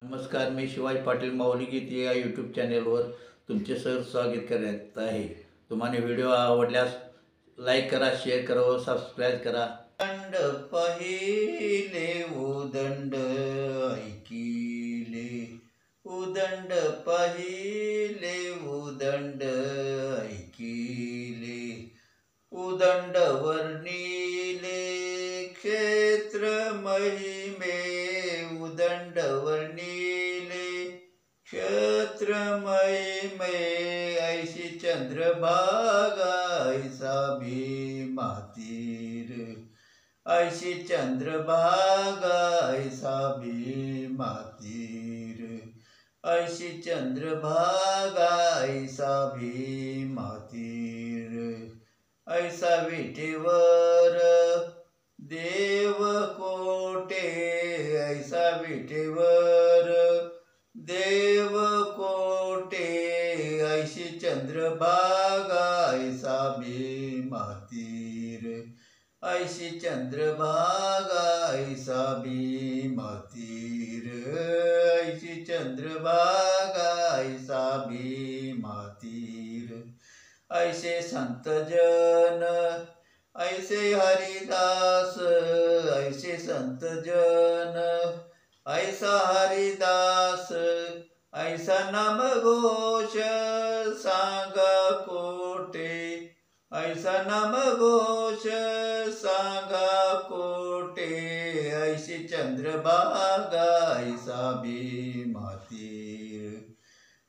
नमस्कार, मी शिवाजी पाटील माऊली गीते या यूट्यूब चॅनेलवर तुमचे स्वागत करत आहे. तुम्हाला व्हिडिओ आवडल्यास लाईक करा, शेअर करा व सबस्क्राईब करा. दंड पाहिले उदंड ऐकिले, उदंड पाहिले उदंड ऐकिले, उदंड वर्णिले क्षेत्र महिमे, उदंड वर्णिले क्षेत्र महिमे, ऐशी चंद्रभागा ऐसा भीमातीर, ऐशी चंद्रभागा ऐसा भीमातीर, ऐशी चंद्रभागा ऐसा भीमातीर, ऐसा विटेवर देव कोटे, ऐसा विटेवर देव कोटे, ऐशी चंद्रभागा ऐसा भीमातीर, ऐशी चंद्रभागा ऐसा भीमातीर, ऐशी चंद्रभागा ऐसा भीमातीर, ऐसे संत जन ऐसे हरिदास, ऐसे संत जन ऐसा हरिदास, ऐसा नाम घोष सांगा कोटे, ऐसा नाम घोष सांगा कोटे, ऐशी चंद्रभागा ऐसा भीमातीर,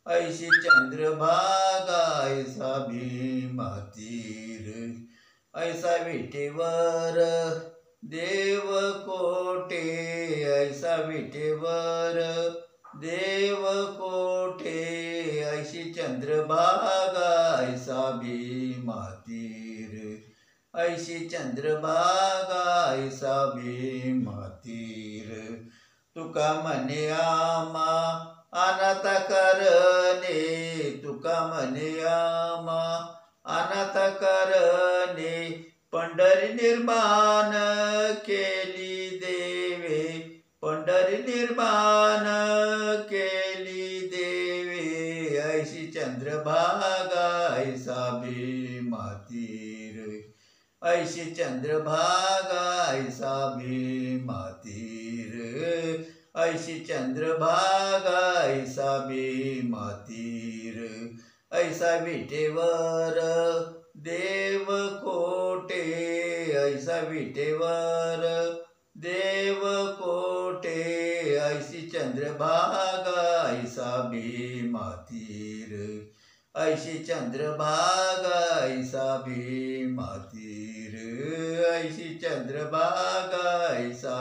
ऐशी चंद्रभागा ऐसा भीमातीर, ऐसा विटेवर देव कोटे, ऐसा विटेवर देव कोटे, ऐशी चंद्रभागा ऐसा भीमातीर, ऐशी चंद्रभागा ऐसा भीमातीर, तुका म्हणे आमा अनाथ करणे, तुका म्हणे आमा अनाथ करणे, पंढरी निर्माण केली देवे, पंढरी निर्माण केली देवे, ऐशी चंद्रभागा ऐसा भीमातीर, ऐशी चंद्रभागा ऐसा भीमातीर, ऐशी चंद्रभागा ऐसा भीमातीर, ऐसा विटेवर देव कोटे, ऐसा विटेवर देव कोटे, ऐशी चंद्रभागा ऐसा भीमातीर, ऐशी चंद्रभागा ऐसा भीमातीर, ऐशी चंद्रभागा ऐसा